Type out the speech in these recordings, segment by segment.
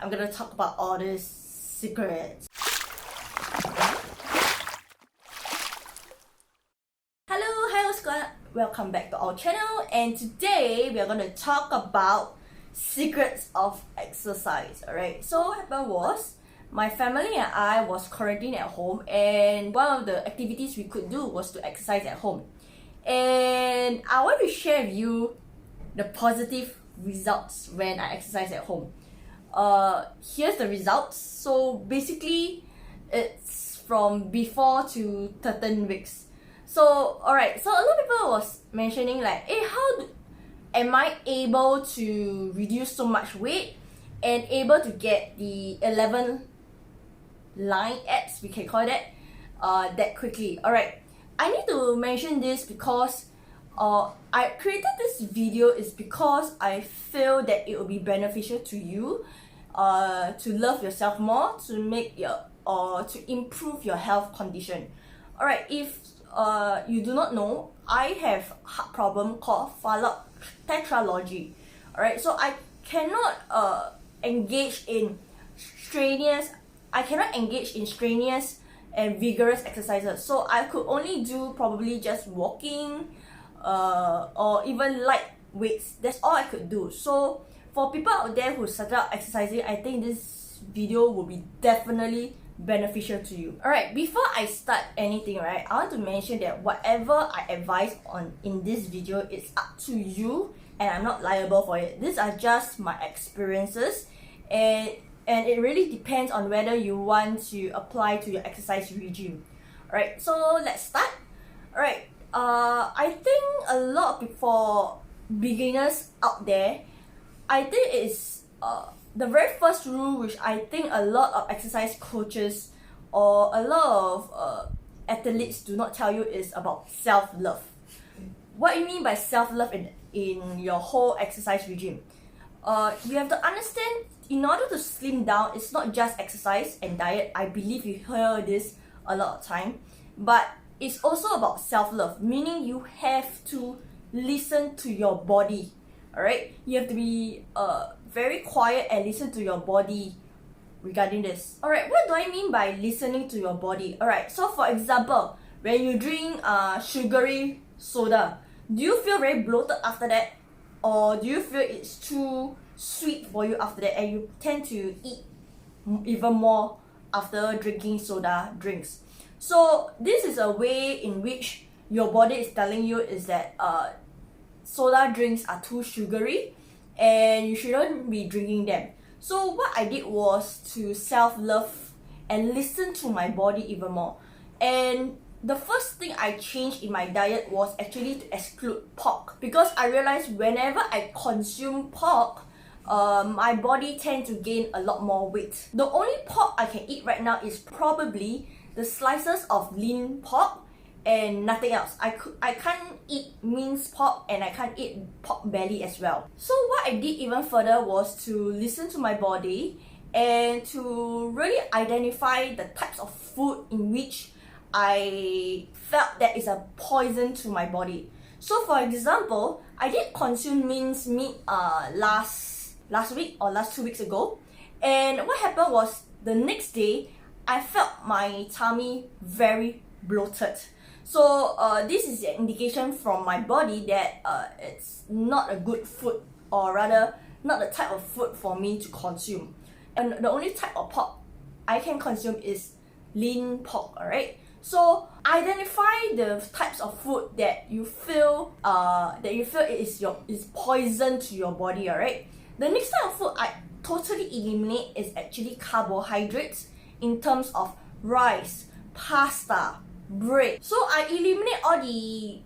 I'm gonna talk about all these secrets. Hello, HighOh Squad! Welcome back to our channel, and today we are gonna talk about secrets of exercise. Alright, so what happened was, my family and I was quarantined at home, and one of the activities we could do was to exercise at home. And I want to share with you the positive results when I exercise at home. Here's the results. So basically, it's from before to 13 weeks. So alright, so a lot of people was mentioning like, hey, am I able to reduce so much weight and able to get the 11 line abs, we can call that quickly. Alright, I need to mention this because I created this video is because I feel that it will be beneficial to you to love yourself more, to improve your health condition. Alright, if you do not know, I have heart problem called tetralogy. Alright, so I cannot engage in strenuous and vigorous exercises. So I could only do probably just walking or even light weights. That's all I could do. So for people out there who started out exercising, I think this video will be definitely beneficial to you. Alright, before I start anything, right, I want to mention that whatever I advise on in this video, it's up to you and I'm not liable for it. These are just my experiences, and it really depends on whether you want to apply to your exercise regime. Alright, so let's start. Alright, I think a lot of people, beginners out there, I think it's the very first rule which I think a lot of exercise coaches or a lot of athletes do not tell you is about self-love. What you mean by self-love in your whole exercise regime? You have to understand, in order to slim down, it's not just exercise and diet. I believe you hear this a lot of time, but it's also about self-love, meaning you have to listen to your body. Alright, you have to be very quiet and listen to your body regarding this. Alright, what do I mean by listening to your body? Alright, so for example, when you drink sugary soda, do you feel very bloated after that? Or do you feel it's too sweet for you after that and you tend to eat even more after drinking soda drinks? So this is a way in which your body is telling you is that soda drinks are too sugary and you shouldn't be drinking them. So what I did was to self-love and listen to my body even more. And the first thing I changed in my diet was actually to exclude pork, because I realized whenever I consume pork, my body tends to gain a lot more weight. The only pork I can eat right now is probably the slices of lean pork and nothing else. I can't eat minced pork and I can't eat pork belly as well. So what I did even further was to listen to my body and to really identify the types of food in which I felt that is a poison to my body. So for example, I did consume minced meat last week or last 2 weeks ago, and what happened was the next day I felt my tummy very bloated. So this is an indication from my body that it's not a good food, or rather not the type of food for me to consume. And the only type of pork I can consume is lean pork. Alright, so identify the types of food that you feel is poison to your body. Alright, the next type of food I totally eliminate is actually carbohydrates, in terms of rice, pasta, bread. So I eliminate all the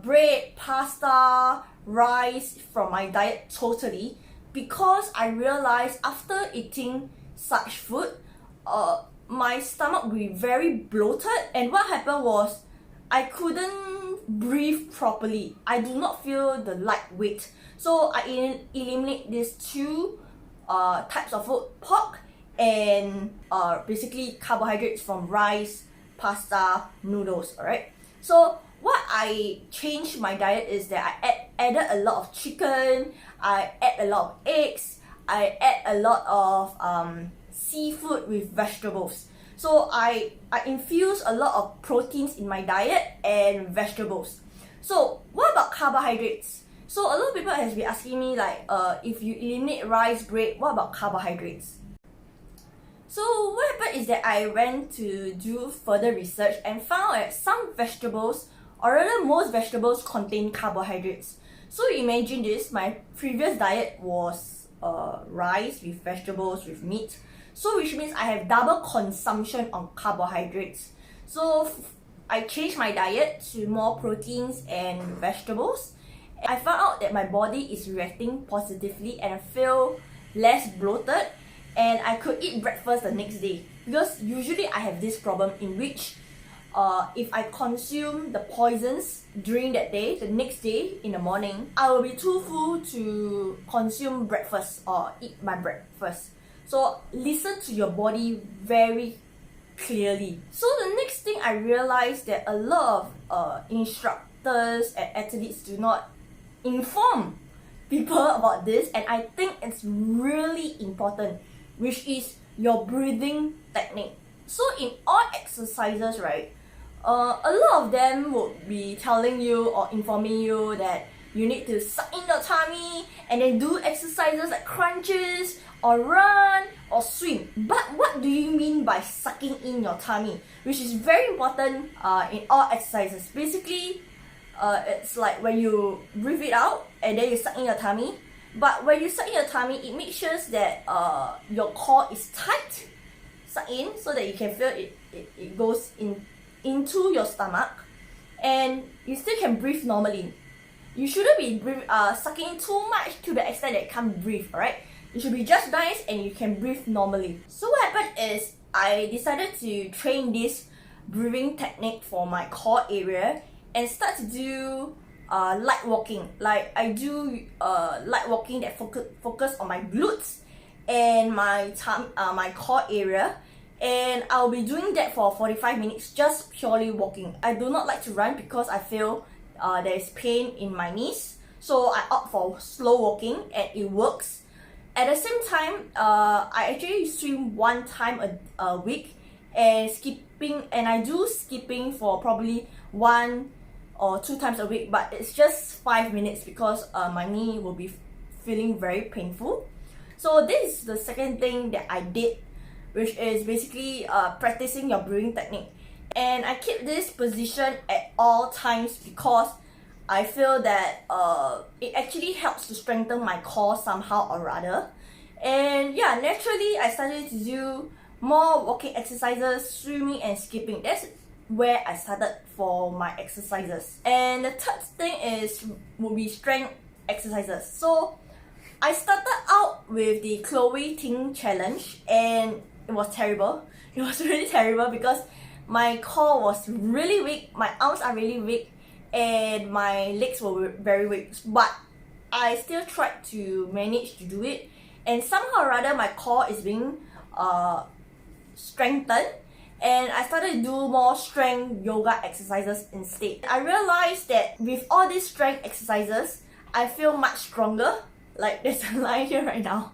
bread, pasta, rice from my diet totally, because I realized after eating such food, my stomach will be very bloated, and what happened was I couldn't breathe properly. I do not feel the light weight. So I eliminate these two types of food, pork and basically carbohydrates from rice, pasta, noodles. Alright, so what I changed my diet is that I added a lot of chicken, I add a lot of eggs, I add a lot of seafood with vegetables. So I infuse a lot of proteins in my diet and vegetables. So what about carbohydrates? So a lot of people has been asking me like, if you eliminate rice, bread, what about carbohydrates? So what happened is that I went to do further research and found that some vegetables, or rather most vegetables, contain carbohydrates. So imagine this, my previous diet was rice with vegetables with meat. So which means I have double consumption on carbohydrates. So I changed my diet to more proteins and vegetables. I found out that my body is reacting positively and I feel less bloated, and I could eat breakfast the next day. Because usually I have this problem in which if I consume the poisons during that day, the next day in the morning, I will be too full to consume breakfast or eat my breakfast. So listen to your body very clearly. So the next thing I realized that a lot of instructors and athletes do not inform people about this, and I think it's really important, which is your breathing technique. So in all exercises, right, a lot of them would be telling you or informing you that you need to suck in your tummy and then do exercises like crunches or run or swim. But what do you mean by sucking in your tummy? Which is very important in all exercises. Basically, it's like when you breathe it out and then you suck in your tummy. But when you suck in your tummy, it makes sure that your core is tight, suck in, so that you can feel it goes into your stomach, and you still can breathe normally. You shouldn't be sucking too much to the extent that you can't breathe, alright? It should be just nice and you can breathe normally. So what happened is I decided to train this breathing technique for my core area and start to do light walking. Like I do light walking that focus on my glutes and my core area, and I'll be doing that for 45 minutes, just purely walking. I do not like to run because I feel there is pain in my knees, so I opt for slow walking and it works. At the same time, I actually swim one time a week, and I do skipping for probably 1 or 2 times a week, but it's just 5 minutes because my knee will be feeling very painful. So this is the second thing that I did, which is basically practicing your breathing technique. And I keep this position at all times because I feel that it actually helps to strengthen my core somehow or rather. And yeah, naturally I started to do more walking exercises, swimming and skipping. That's where I started for my exercises. And the third thing would be strength exercises. So I started out with the Chloe Ting challenge, and it was terrible. It was really terrible because my core was really weak, my arms are really weak, and my legs were very weak. But I still tried to manage to do it, and somehow or rather my core is being strengthened, and I started to do more strength yoga exercises instead. I realized that with all these strength exercises, I feel much stronger. Like there's a line here right now.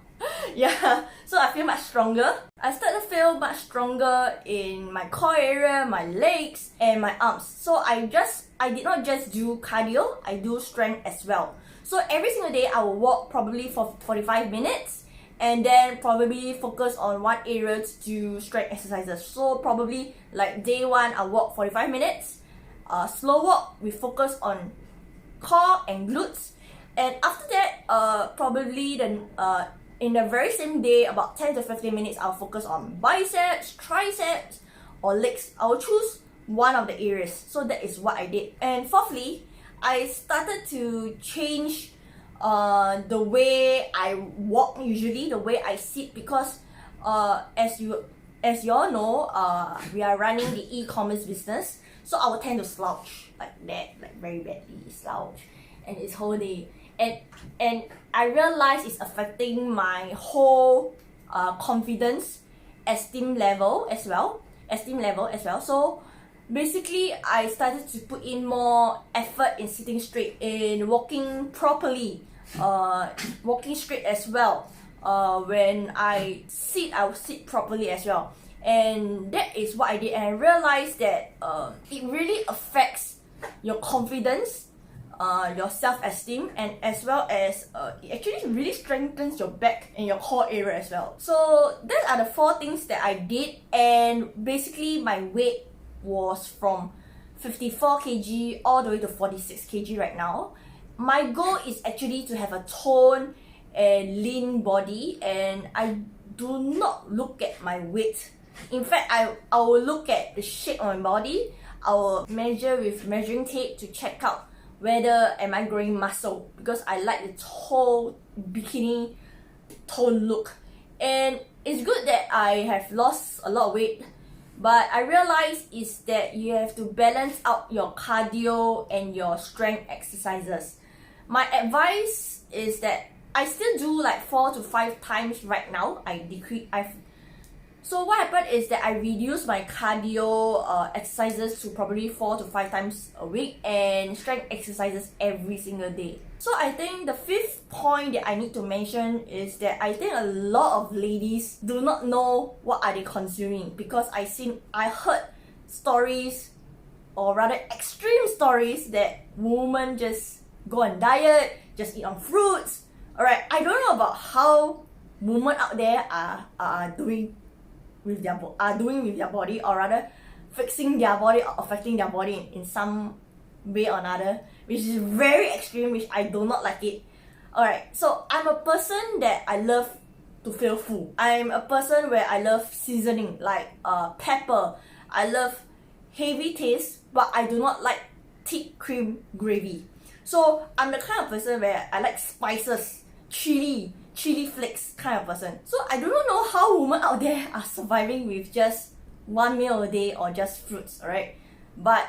Yeah, so I feel much stronger. I started to feel much stronger in my core area, my legs, and my arms. So I did not just do cardio, I do strength as well. So every single day I will walk probably for 45 minutes, and then probably focus on one area to do strength exercises. So probably like day 1 I walk 45 minutes, slow walk with focus on core and glutes. And after that, probably in the very same day, about 10 to 15 minutes, I'll focus on biceps, triceps, or legs. I'll choose one of the areas. So that is what I did. And fourthly, I started to change the way I walk usually, the way I sit, because as you all know, we are running the e-commerce business. So I will tend to slouch like that, like very badly slouch, and it's whole day. And I realized it's affecting my whole confidence, esteem level as well. So basically, I started to put in more effort in sitting straight, in walking properly, walking straight as well, when I sit, I will sit properly as well. And that is what I did, and I realized that it really affects your confidence, your self-esteem, and as well as it actually really strengthens your back and your core area as well. So those are the 4 things that I did, and basically my weight was from 54 kg all the way to 46 kg right now. My goal is actually to have a toned and lean body, and I do not look at my weight. In fact, I will look at the shape of my body. I will measure with measuring tape to check out whether am I growing muscle, because I like the whole bikini tone look. And it's good that I have lost a lot of weight, but I realized is that you have to balance out your cardio and your strength exercises. My advice is that I still do like 4 to 5 times right now. So what happened is that I reduced my cardio exercises to probably 4 to 5 times a week, and strength exercises every single day. So I think the 5th point that I need to mention is that I think a lot of ladies do not know what are they consuming, because I heard stories, or rather extreme stories, that women just go on diet, just eat on fruits. Alright, I don't know about how women out there are doing with their body, or rather fixing their body or affecting their body in some way or another, which is very extreme, which I do not like it. Alright, so I'm a person that I love to feel full. I'm a person where I love seasoning, like pepper. I love heavy taste, but I do not like thick cream gravy. So I'm the kind of person where I like spices, chili flakes kind of person. So I do not know how women out there are surviving with just 1 meal a day or just fruits, alright? But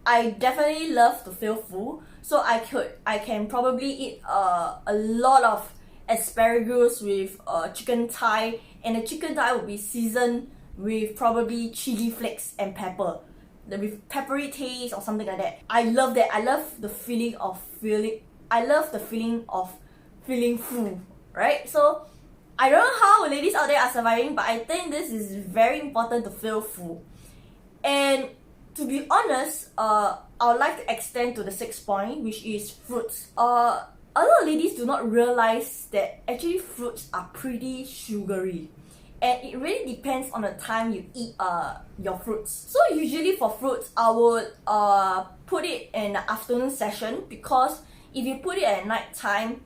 I definitely love to feel full, so I can probably eat a lot of asparagus with chicken thigh, and the chicken thigh will be seasoned with probably chili flakes and pepper, with peppery taste or something like that. I love that. I love the feeling of feeling full, right? So I don't know how ladies out there are surviving, but I think this is very important to feel full. And to be honest, I would like to extend to the 6th point, which is fruits. A lot of ladies do not realize that actually fruits are pretty sugary, and it really depends on the time you eat your fruits. So usually for fruits, I would put it in the afternoon session, because if you put it at night time,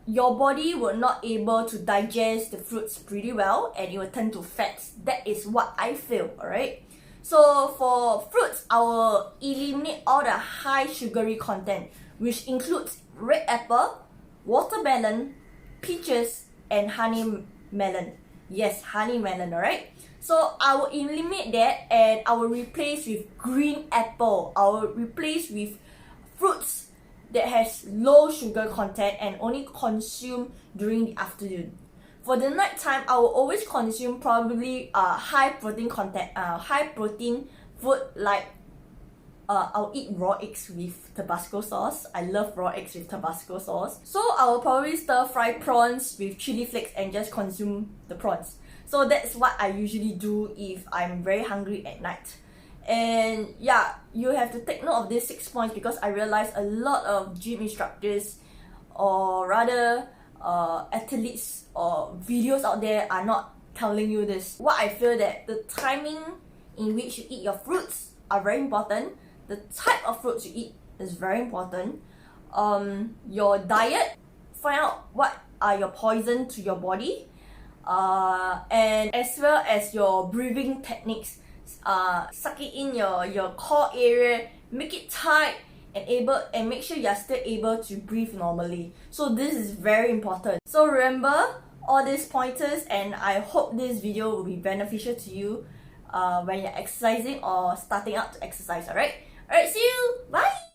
your body will not able to digest the fruits pretty well, and it will turn to fats. That is what I feel, alright? So for fruits, I will eliminate all the high sugary content, which includes red apple, watermelon, peaches, and honey melon. Yes, honey melon, alright? So I will eliminate that, and I will replace with green apple. I will replace with fruits that has low sugar content and only consume during the afternoon. For the night time, I will always consume probably high protein food, like I'll eat raw eggs with Tabasco sauce. I love raw eggs with Tabasco sauce. So I will probably stir fry prawns with chili flakes and just consume the prawns. So that's what I usually do if I'm very hungry at night. And yeah, you have to take note of these 6 points, because I realize a lot of gym instructors, or rather athletes or videos out there, are not telling you this. What I feel that the timing in which you eat your fruits are very important. The type of fruits you eat is very important. Your diet, find out what are your poison to your body, and as well as your breathing techniques. Suck it in your core area, make it tight, and make sure you're still able to breathe normally. So this is very important. So remember all these pointers, and I hope this video will be beneficial to you when you're exercising or starting out to exercise. Alright, see you, bye.